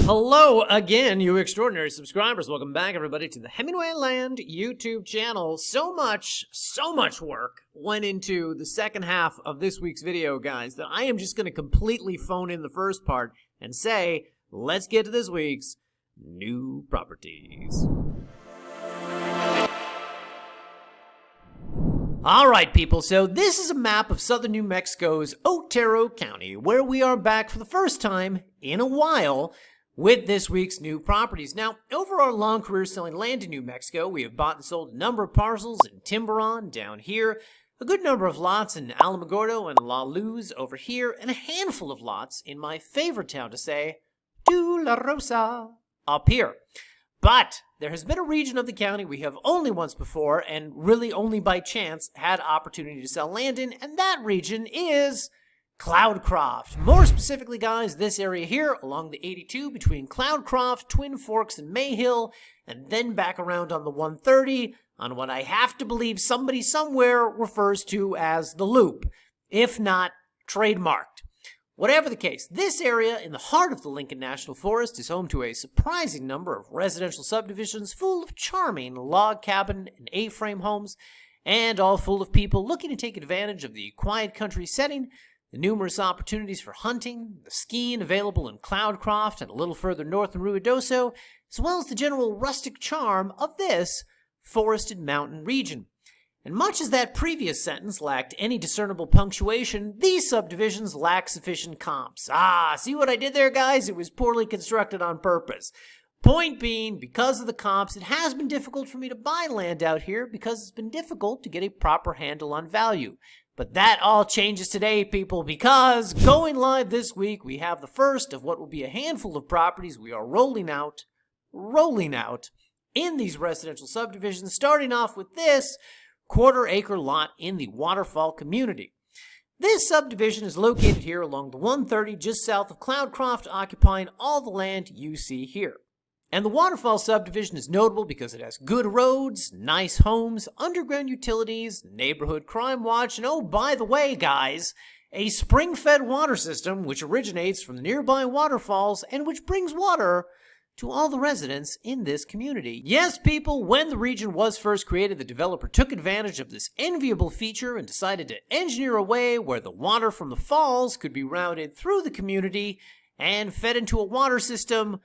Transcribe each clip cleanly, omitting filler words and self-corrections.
Hello again, you extraordinary subscribers. Welcome back, everybody, to the Hemingway Land YouTube channel. So much work went into the second half of this week's video, guys, that I am just going to completely phone in the first part and say, let's get to this week's new properties. All right, people, so this is a map of southern New Mexico's Otero County, where we are back for the first time in a while with this week's new properties. Now, over our long career selling land in New Mexico, we have bought and sold a number of parcels in Tiburon down here, a good number of lots in Alamogordo and La Luz over here, and a handful of lots in my favorite town to say, La Rosa, up here. But there has been a region of the county we have only once before, and really only by chance, had opportunity to sell land in, and that region is Cloudcroft. More specifically, guys, this area here along the 82 between Cloudcroft, Twin Forks, and Mayhill, and then back around on the 130 on what I have to believe somebody somewhere refers to as the Loop, if not trademarked. Whatever the case, this area in the heart of the Lincoln National Forest is home to a surprising number of residential subdivisions full of charming log cabin and A-frame homes, and all full of people looking to take advantage of the quiet country setting, the numerous opportunities for hunting, the skiing available in Cloudcroft and a little further north in Ruidoso, as well as the general rustic charm of this forested mountain region. And much as that previous sentence lacked any discernible punctuation, these subdivisions lack sufficient comps. See what I did there, guys? It was poorly constructed on purpose. Point being, because of the comps, it has been difficult for me to buy land out here because it's been difficult to get a proper handle on value. But that all changes today, people, because going live this week, we have the first of what will be a handful of properties we are rolling out in these residential subdivisions, starting off with this quarter-acre lot in the Waterfall community. This subdivision is located here along the 130 just south of Cloudcroft, occupying all the land you see here. And the Waterfall subdivision is notable because it has good roads, nice homes, underground utilities, neighborhood crime watch, and oh, by the way, guys, a spring-fed water system which originates from the nearby waterfalls and which brings water to all the residents in this community. Yes, people, when the region was first created, the developer took advantage of this enviable feature and decided to engineer a way where the water from the falls could be routed through the community and fed into a water system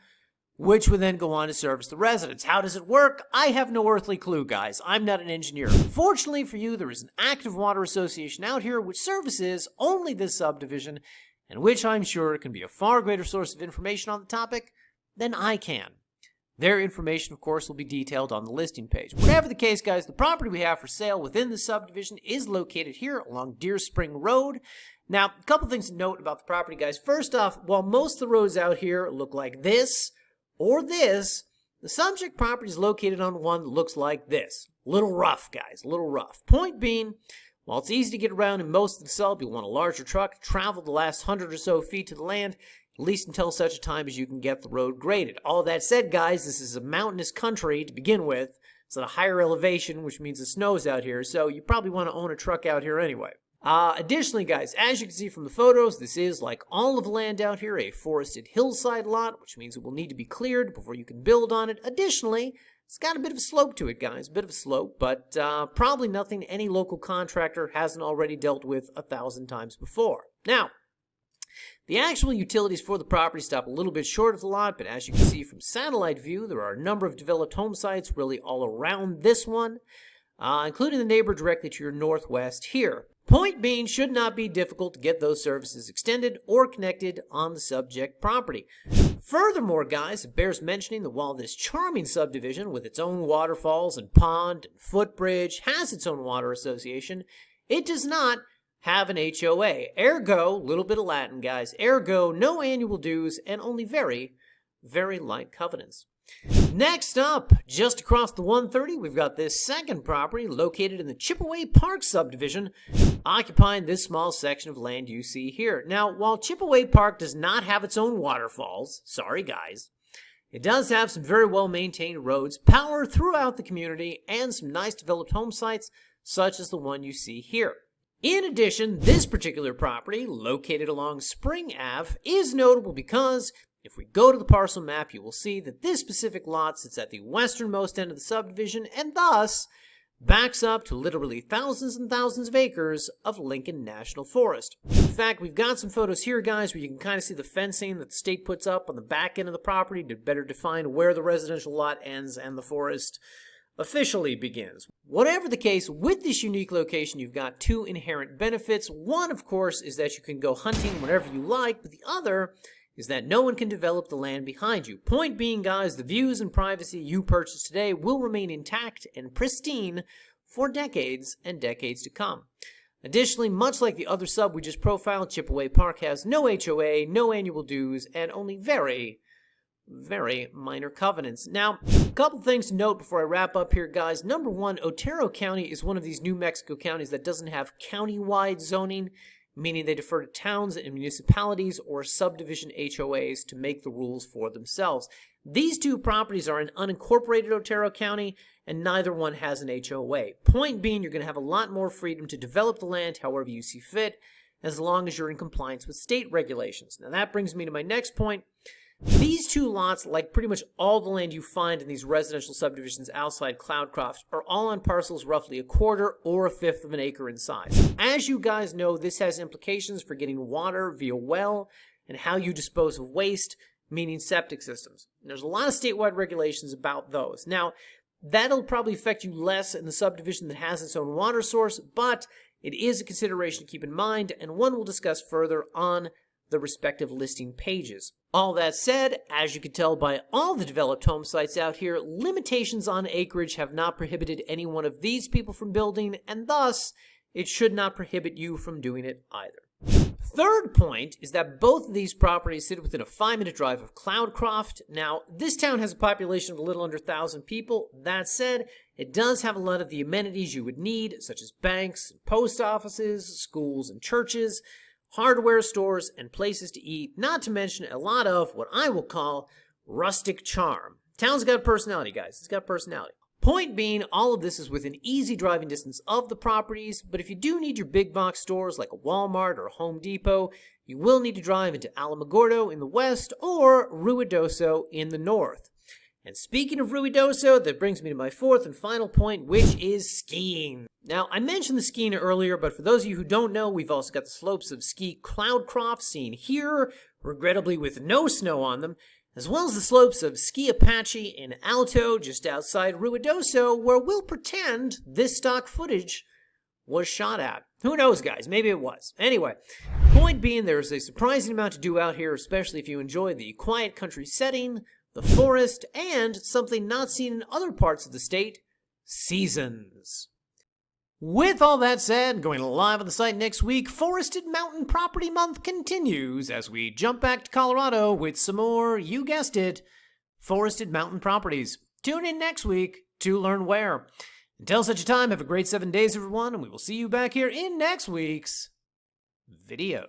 which would then go on to service the residents. How does it work? I have no earthly clue, guys. I'm not an engineer. Fortunately for you, there is an active water association out here which services only this subdivision, and which I'm sure can be a far greater source of information on the topic than I can. Their information, of course, will be detailed on the listing page. Whatever the case, guys, the property we have for sale within the subdivision is located here along Deer Spring Road. Now, a couple things to note about the property, guys. First off, while most of the roads out here look like this or this, the subject property is located on one that looks like this. A little rough, guys, a little rough. Point being, while it's easy to get around in most of the sub, you'll want a larger truck, travel the last 100 or so feet to the land, at least until such a time as you can get the road graded. All that said, guys, this is a mountainous country to begin with. It's at a higher elevation, which means it snows out here, so you probably want to own a truck out here anyway. Additionally, guys, as you can see from the photos, this is, like all of the land out here, a forested hillside lot, which means it will need to be cleared before you can build on it. Additionally, it's got a bit of a slope to it, guys, a bit of a slope, but probably nothing any local contractor hasn't already dealt with 1,000 times before. Now, the actual utilities for the property stop a little bit short of the lot, but as you can see from satellite view, there are a number of developed home sites really all around this one, including the neighbor directly to your northwest here. Point being, should not be difficult to get those services extended or connected on the subject property. Furthermore, guys, it bears mentioning that while this charming subdivision with its own waterfalls and pond and footbridge has its own water association, it does not have an HOA. Ergo, little bit of Latin, guys, ergo, no annual dues and only very, very light covenants. Next up, just across the 130, we've got this second property located in the Chippewa Park subdivision, occupying this small section of land you see here. Now, while Chippewa Park does not have its own waterfalls, sorry guys, it does have some very well-maintained roads, power throughout the community, and some nice developed home sites, such as the one you see here. In addition, this particular property, located along Spring Ave, is notable because If we go to the parcel map, you will see that this specific lot sits at the westernmost end of the subdivision and thus backs up to literally thousands and thousands of acres of Lincoln National Forest. In fact, we've got some photos here, guys, where you can kind of see the fencing that the state puts up on the back end of the property to better define where the residential lot ends and the forest officially begins. Whatever the case, with this unique location, you've got two inherent benefits. One, of course, is that you can go hunting whenever you like, but the other is that no one can develop the land behind you. Point being, guys, the views and privacy you purchase today will remain intact and pristine for decades and decades to come. Additionally, much like the other sub we just profiled, Chipaway Park has no HOA, no annual dues, and only very minor covenants. Now, a couple things to note before I wrap up here, guys. Number one, Otero County is one of these New Mexico counties that doesn't have county-wide zoning, meaning they defer to towns and municipalities or subdivision HOAs to make the rules for themselves. These two properties are in unincorporated Otero County, and neither one has an HOA. Point being, you're going to have a lot more freedom to develop the land however you see fit, as long as you're in compliance with state regulations. Now, that brings me to my next point. These two lots, like pretty much all the land you find in these residential subdivisions outside Cloudcroft, are all on parcels roughly a quarter or a fifth of an acre in size. As you guys know, this has implications for getting water via well and how you dispose of waste, meaning septic systems. And there's a lot of statewide regulations about those. Now, that'll probably affect you less in the subdivision that has its own water source, but it is a consideration to keep in mind, and one we'll discuss further on the respective listing pages. All that said, as you can tell by all the developed home sites out here, limitations on acreage have not prohibited any one of these people from building, and thus, it should not prohibit you from doing it either. Third point is that both of these properties sit within a 5-minute drive of Cloudcroft. Now, this town has a population of a little under 1,000 people. That said, it does have a lot of the amenities you would need, such as banks, post offices, schools, and churches, hardware stores, and places to eat, not to mention a lot of what I will call rustic charm. Town's got personality, guys. It's got personality. Point being, all of this is within easy driving distance of the properties, but if you do need your big box stores like a Walmart or a Home Depot, you will need to drive into Alamogordo in the west or Ruidoso in the north. And speaking of Ruidoso, that brings me to my fourth and final point, which is skiing. Now, I mentioned the skiing earlier, but for those of you who don't know, we've also got the slopes of Ski Cloudcroft seen here, regrettably with no snow on them, as well as the slopes of Ski Apache in Alto, just outside Ruidoso, where we'll pretend this stock footage was shot at. Who knows, guys? Maybe it was. Anyway, point being, there's a surprising amount to do out here, especially if you enjoy the quiet country setting, the forest, and something not seen in other parts of the state, seasons. With all that said, going live on the site next week, Forested Mountain Property Month continues as we jump back to Colorado with some more, you guessed it, forested mountain properties. Tune in next week to learn where. Until such a time, have a great 7 days, everyone, and we will see you back here in next week's video.